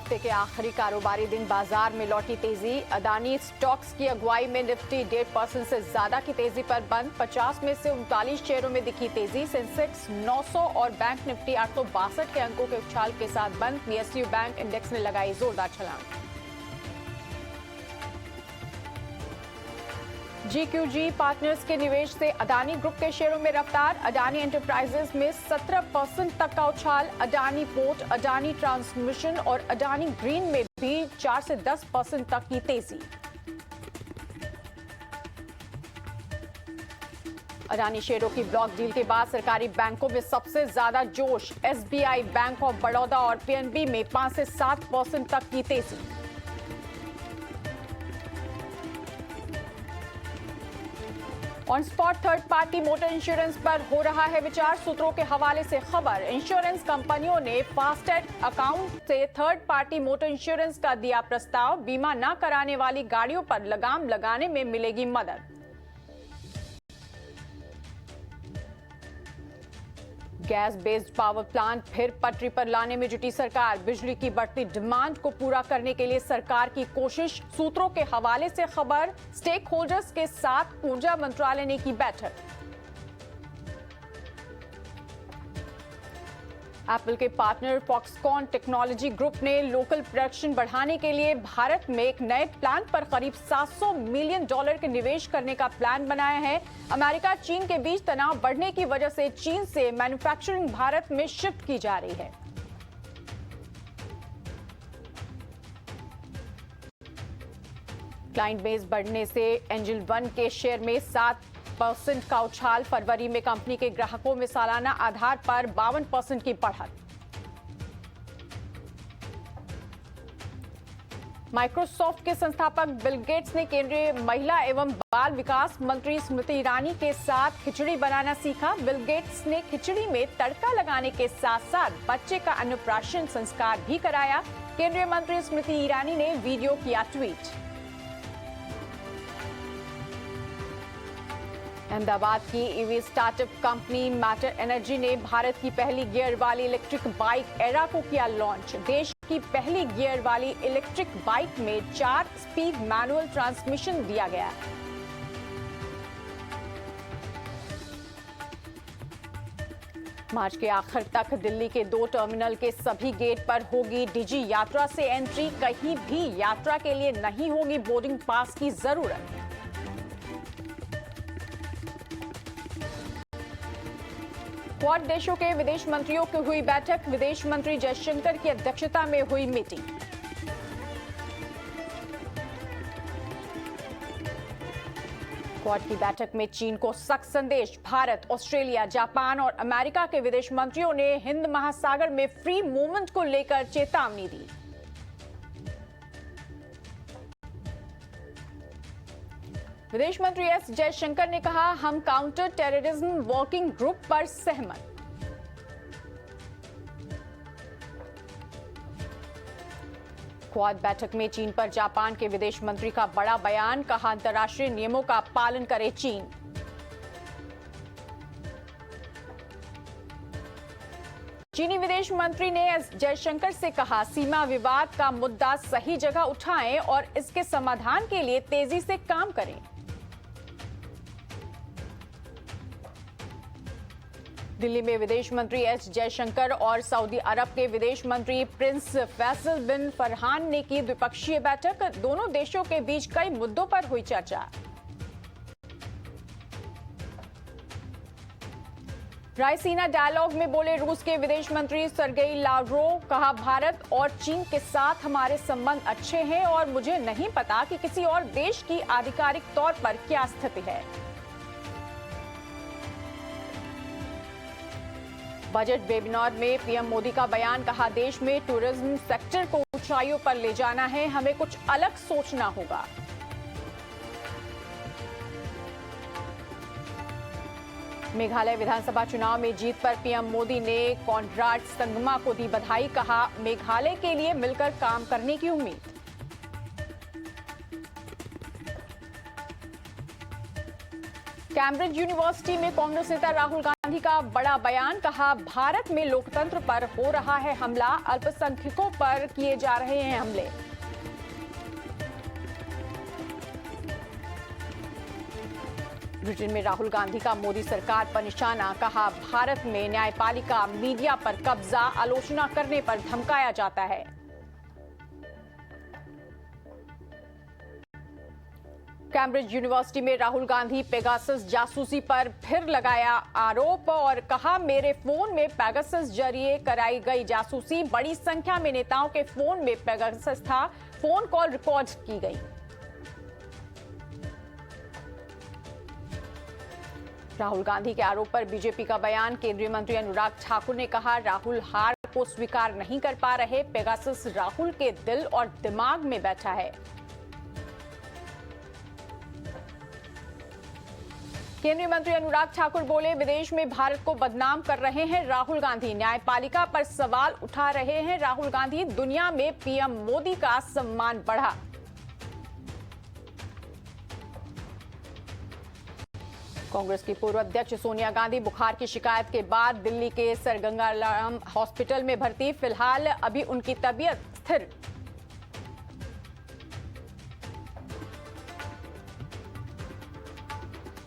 हफ्ते के आखिरी कारोबारी दिन बाजार में लौटी तेजी। अडानी स्टॉक्स की अगुवाई में निफ्टी 1.5% से ज्यादा की तेजी पर बंद। 50 में से 39 शेयरों में दिखी तेजी। सेंसेक्स 900 और बैंक निफ्टी 862 के अंकों के उछाल के साथ बंद। पीएसयू बैंक इंडेक्स ने लगाई जोरदार छलांग। जीक्यूजी पार्टनर्स के निवेश से अडानी ग्रुप के शेयरों में रफ्तार। अडानी एंटरप्राइजेज में 17% तक का उछाल। अडानी पोर्ट, अडानी ट्रांसमिशन और अडानी ग्रीन में भी 4 से 10% तक की तेजी। अडानी शेयरों की ब्लॉक डील के बाद सरकारी बैंकों में सबसे ज्यादा जोश। एसबीआई, बैंक ऑफ बड़ौदा और पीएनबी में 5 से 7% तक की तेजी। On spot third party motor insurance पर हो रहा है विचार। सूत्रों के हवाले से खबर। इंश्योरेंस कंपनियों ने फास्टैग अकाउंट से थर्ड पार्टी मोटर इंश्योरेंस का दिया प्रस्ताव। बीमा न कराने वाली गाड़ियों पर लगाम लगाने में मिलेगी मदद। गैस बेस्ड पावर प्लांट फिर पटरी पर लाने में जुटी सरकार। बिजली की बढ़ती डिमांड को पूरा करने के लिए सरकार की कोशिश। सूत्रों के हवाले से खबर। स्टेक होल्डर्स के साथ ऊर्जा मंत्रालय ने की बैठक। एप्पल के पार्टनर फॉक्सकॉन टेक्नोलॉजी ग्रुप ने लोकल प्रोडक्शन बढ़ाने के लिए भारत में एक नए प्लांट पर करीब $700 मिलियन के निवेश करने का प्लान बनाया है। अमेरिका चीन के बीच तनाव बढ़ने की वजह से चीन से मैन्युफैक्चरिंग भारत में शिफ्ट की जा रही है। क्लाइंट बेस बढ़ने से एंजल वन के शेयर में 7% का उछाल। फरवरी में कंपनी के ग्राहकों में सालाना आधार पर 52% की बढ़त। माइक्रोसॉफ्ट के संस्थापक बिल गेट्स ने केंद्रीय महिला एवं बाल विकास मंत्री स्मृति ईरानी के साथ खिचड़ी बनाना सीखा। बिल गेट्स ने खिचड़ी में तड़का लगाने के साथ साथ बच्चे का अन्नप्राशन संस्कार भी कराया। केंद्रीय मंत्री स्मृति ईरानी ने वीडियो किया ट्वीट। अहमदाबाद की EV startup company matter energy ने भारत की पहली गियर वाली इलेक्ट्रिक बाइक एरा को किया लॉन्च। देश की पहली गियर वाली इलेक्ट्रिक बाइक में 4 स्पीड मैनुअल ट्रांसमिशन दिया गया। मार्च के आखिर तक दिल्ली के 2 टर्मिनल के सभी गेट पर होगी डिजी यात्रा से एंट्री। कहीं भी यात्रा के लिए नहीं होगी बोर्डिंग पास की जरूरत। क्वाड देशों के विदेश मंत्रियों की हुई बैठक। विदेश मंत्री जयशंकर की अध्यक्षता में हुई मीटिंग। क्वाड की बैठक में चीन को सख्त संदेश। भारत, ऑस्ट्रेलिया, जापान और अमेरिका के विदेश मंत्रियों ने हिंद महासागर में फ्री मूवमेंट को लेकर चेतावनी दी। विदेश मंत्री एस जयशंकर ने कहा, हम काउंटर टेररिज्म वर्किंग ग्रुप पर सहमत। क्वाड बैठक में चीन पर जापान के विदेश मंत्री का बड़ा बयान। कहा, अंतर्राष्ट्रीय नियमों का पालन करे चीन। चीनी विदेश मंत्री ने एस जयशंकर से कहा, सीमा विवाद का मुद्दा सही जगह उठाएं और इसके समाधान के लिए तेजी से काम करें। दिल्ली में विदेश मंत्री एस जयशंकर और सऊदी अरब के विदेश मंत्री प्रिंस फैसल बिन फरहान ने की द्विपक्षीय बैठक। दोनों देशों के बीच कई मुद्दों पर हुई चर्चा। रायसीना डायलॉग में बोले रूस के विदेश मंत्री सर्गेई लावरोव। कहा, भारत और चीन के साथ हमारे संबंध अच्छे हैं और मुझे नहीं पता कि किसी और देश की आधिकारिक तौर पर क्या स्थिति है। बजट वेबिनार में पीएम मोदी का बयान। कहा, देश में टूरिज्म सेक्टर को ऊंचाइयों पर ले जाना है, हमें कुछ अलग सोचना होगा। मेघालय विधानसभा चुनाव में जीत पर पीएम मोदी ने कॉनराड संगमा को दी बधाई। कहा, मेघालय के लिए मिलकर काम करने की उम्मीद। कैम्ब्रिज यूनिवर्सिटी में कांग्रेस नेता राहुल गांधी का बड़ा बयान, कहा भारत में लोकतंत्र पर हो रहा है हमला, अल्पसंख्यकों पर किए जा रहे हैं हमले। ब्रिटेन में राहुल गांधी का मोदी सरकार पर निशाना, कहा भारत में न्यायपालिका मीडिया पर कब्जा, आलोचना करने पर धमकाया जाता है। कैम्ब्रिज यूनिवर्सिटी में राहुल गांधी पेगासस जासूसी पर फिर लगाया आरोप और कहा मेरे फोन में पेगासस जरिए कराई गई जासूसी, बड़ी संख्या में नेताओं के फोन में पेगासस था, फोन कॉल रिकॉर्ड की गई। राहुल गांधी के आरोप पर बीजेपी का बयान, केंद्रीय मंत्री अनुराग ठाकुर ने कहा राहुल हार को स्वीकार नहीं कर पा रहे, पेगासस राहुल के दिल और दिमाग में बैठा है। केंद्रीय मंत्री अनुराग ठाकुर बोले विदेश में भारत को बदनाम कर रहे हैं राहुल गांधी, न्यायपालिका पर सवाल उठा रहे हैं राहुल गांधी, दुनिया में पीएम मोदी का सम्मान बढ़ा। कांग्रेस की पूर्व अध्यक्ष सोनिया गांधी बुखार की शिकायत के बाद दिल्ली के सर गंगा राम हॉस्पिटल में भर्ती, फिलहाल अभी उनकी तबीयत स्थिर।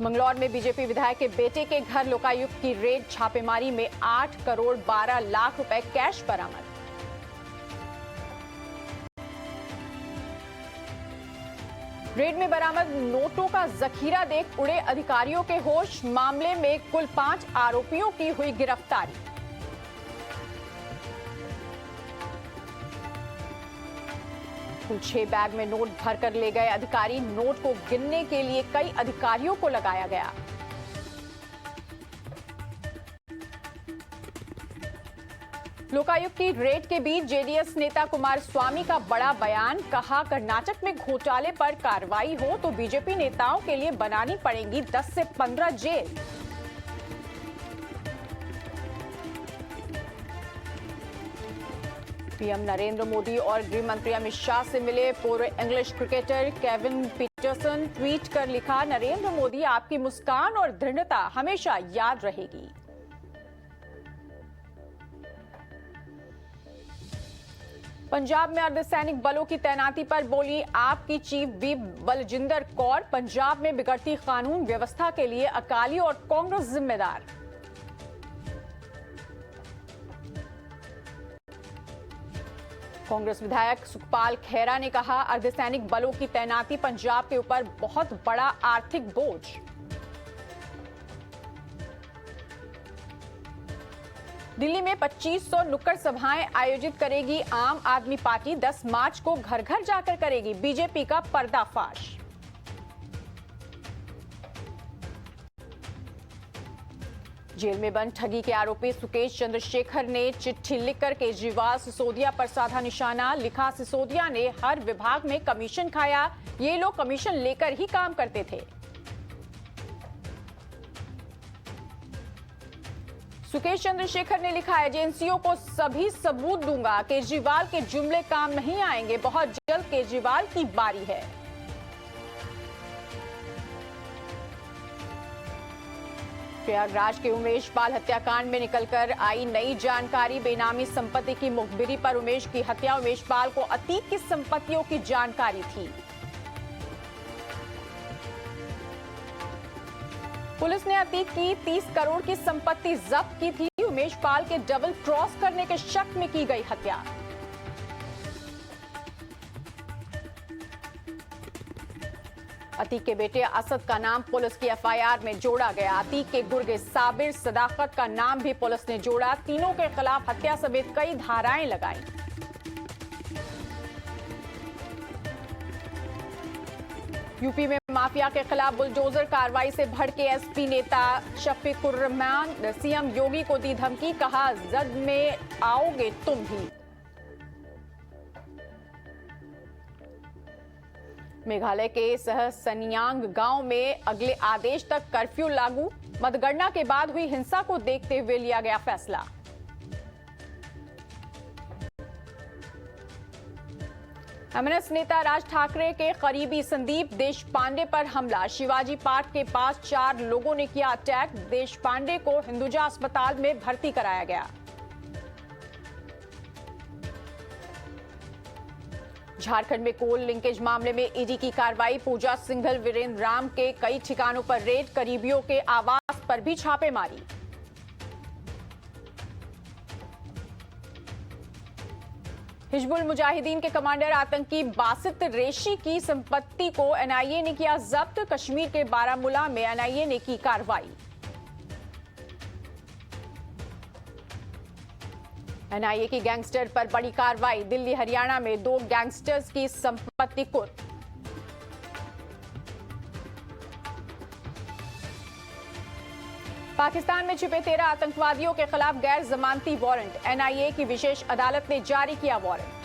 मंगलौर में बीजेपी विधायक के बेटे के घर लोकायुक्त की रेड, छापेमारी में 8 करोड़ 12 लाख रुपए कैश बरामद। रेड में बरामद नोटों का जखीरा देख उड़े अधिकारियों के होश, मामले में कुल 5 आरोपियों की हुई गिरफ्तारी। कुल 6 बैग में नोट भरकर ले गए अधिकारी, नोट को गिनने के लिए कई अधिकारियों को लगाया गया। लोकायुक्त की रेड के बीच जेडीएस नेता कुमारस्वामी का बड़ा बयान, कहा कर्नाटक में घोटाले पर कार्रवाई हो तो बीजेपी नेताओं के लिए बनानी पड़ेंगी 10 से 15 जेल। पीएम नरेंद्र मोदी और गृह मंत्री अमित शाह से मिले पूर्व English cricketer Kevin Pietersen, tweet कर लिखा नरेंद्र मोदी आपकी मुस्कान और दृढ़ता हमेशा याद रहेगी। पंजाब में अर्धसैनिक बलों की तैनाती पर बोली आपकी चीफ व्हिप बलजिंदर कौर, पंजाब में बिगड़ती कानून व्यवस्था के लिए अकाली और कांग्रेस जिम्मेदार। कांग्रेस विधायक सुखपाल खैरा ने कहा अर्धसैनिक बलों की तैनाती पंजाब के ऊपर बहुत बड़ा आर्थिक बोझ। दिल्ली में 2500 नुक्कड़ सभाएं आयोजित करेगी आम आदमी पार्टी, 10 मार्च को घर घर जाकर करेगी बीजेपी का पर्दाफाश। जेल में बंद ठगी के आरोपी सुकेश चंद्रशेखर ने चिट्ठी लिखकर केजरीवाल सिसोदिया पर साधा निशाना, लिखा सिसोदिया ने हर विभाग में कमीशन खाया, ये लोग कमीशन लेकर ही काम करते थे। सुकेश चंद्रशेखर ने लिखा एजेंसियों को सभी सबूत दूंगा, केजरीवाल के जुमले काम नहीं आएंगे, बहुत जल्द केजरीवाल की बारी है। प्रयागराज के उमेश पाल हत्याकांड में निकलकर आई नई जानकारी, बेनामी संपत्ति की मुखबिरी पर उमेश की हत्या, उमेश पाल को अतीक की संपत्तियों की जानकारी थी। पुलिस ने अतीक की 30 करोड़ की संपत्ति जब्त की थी, उमेश पाल के डबल क्रॉस करने के शक में की गई हत्या। अतीक के बेटे असद का नाम पुलिस की एफआईआर में जोड़ा गया, अतीक के गुर्गे साबिर सदाकत का नाम भी पुलिस ने जोड़ा, तीनों के खिलाफ हत्या समेत कई धाराएं लगाई। यूपी में माफिया के खिलाफ बुलडोजर कार्रवाई से भड़के एसपी नेता शफीकुर रहमान, सीएम योगी को दी धमकी, कहा जद में आओगे तुम भी। मेघालय के सहसनियांग गांव में अगले आदेश तक कर्फ्यू लागू, मतगणना के बाद हुई हिंसा को देखते हुए लिया गया फैसला। एमएनएस नेता राज ठाकरे के करीबी संदीप देशपांडे पर हमला। शिवाजी पार्क के पास 4 लोगों ने किया अटैक। देशपांडे को हिंदुजा अस्पताल में भर्ती कराया गया। झारखंड में कोल लिंकेज मामले में ईडी की कार्रवाई। पूजा सिंघल वीरेंद्र राम के कई ठिकानों पर रेड, करीबियों के आवास पर भी छापेमारी। हिजबुल मुजाहिदीन के कमांडर आतंकी बासित रेशी की संपत्ति को एनआईए ने किया जब्त। कश्मीर के बारामूला में एनआईए ने की कार्रवाई। एनआईए की गैंगस्टर पर बड़ी कार्रवाई। दिल्ली हरियाणा में 2 गैंगस्टर्स की संपत्ति कुर्क। पाकिस्तान में छिपे 13 आतंकवादियों के खिलाफ गैर जमानती वारंट। एनआईए की विशेष अदालत ने जारी किया वारंट।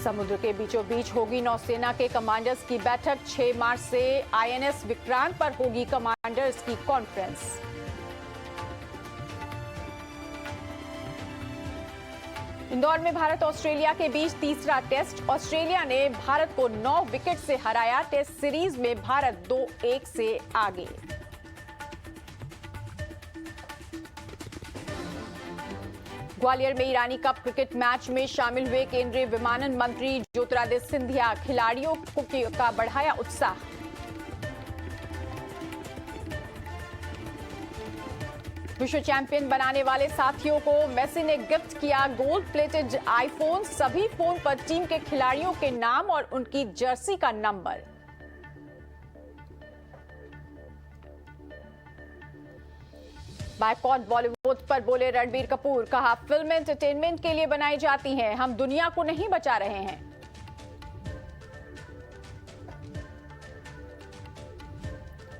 समुद्र के बीचों बीच होगी नौसेना के कमांडर्स की बैठक। 6 मार्च से आईएनएस विक्रांत पर होगी कमांडर्स की कॉन्फ्रेंस। इंदौर में भारत ऑस्ट्रेलिया के बीच तीसरा टेस्ट। ऑस्ट्रेलिया ने भारत को 9 विकेट से हराया। टेस्ट सीरीज में भारत 2-1 से आगे। ग्वालियर में ईरानी कप क्रिकेट मैच में शामिल हुए केंद्रीय विमानन मंत्री ज्योतिरादित्य सिंधिया। खिलाड़ियों का बढ़ाया उत्साह। विश्व चैंपियन बनाने वाले साथियों को मेसी ने गिफ्ट किया गोल्ड प्लेटेड आईफोन। सभी फोन पर टीम के खिलाड़ियों के नाम और उनकी जर्सी का नंबर। बायकॉट बॉलीवुड पर बोले रणबीर कपूर। कहा, फिल्म एंटरटेनमेंट के लिए बनाई जाती हैं, हम दुनिया को नहीं बचा रहे हैं।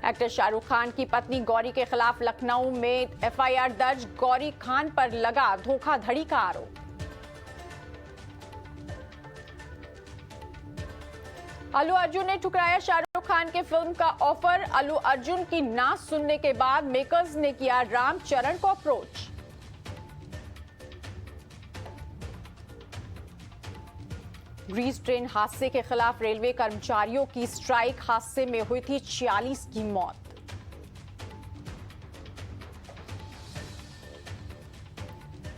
एक्टर शाहरुख खान की पत्नी गौरी के खिलाफ लखनऊ में एफआईआर दर्ज। गौरी खान पर लगा धोखाधड़ी का आरोप। अल्लू अर्जुन ने ठुकराया शाहरुख खान के फिल्म का ऑफर। अल्लू अर्जुन की ना सुनने के बाद मेकर्स ने किया रामचरण को अप्रोच। ग्रीस ट्रेन हादसे के खिलाफ रेलवे कर्मचारियों की स्ट्राइक। हादसे में हुई थी 46 की मौत।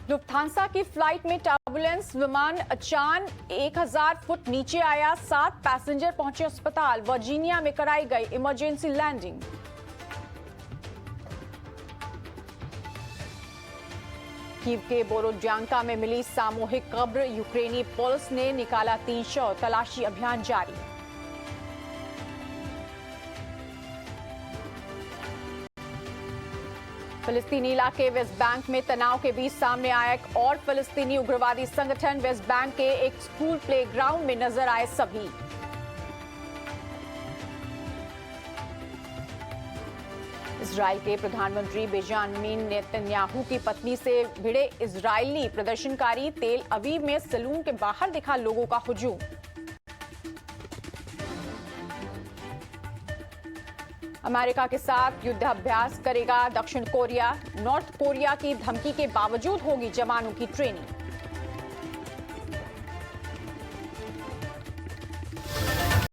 लुफ्थांसा की फ्लाइट में टर्बुलेंस। विमान अचानक 1000 फुट नीचे आया। 7 पैसेंजर पहुंचे अस्पताल। वर्जीनिया में कराई गई इमरजेंसी लैंडिंग। कीव के बोरोड्यांका में मिली सामूहिक कब्र। यूक्रेनी पुलिस ने निकाला 3 शव। तलाशी अभियान जारी। फिलिस्तीनी इलाके वेस्ट बैंक में तनाव के बीच सामने आया एक और फिलिस्तीनी उग्रवादी संगठन। वेस्ट बैंक के एक स्कूल प्लेग्राउंड में नजर आए सभी। इजराइल के प्रधानमंत्री बेंजामिन नेतन्याहू की पत्नी से भिड़े इजरायली प्रदर्शनकारी। तेल अवीव में सैलून के बाहर दिखा लोगों का हुजूम। अमेरिका के साथ युद्धाभ्यास करेगा दक्षिण कोरिया। नॉर्थ कोरिया की धमकी के बावजूद होगी जवानों की ट्रेनिंग।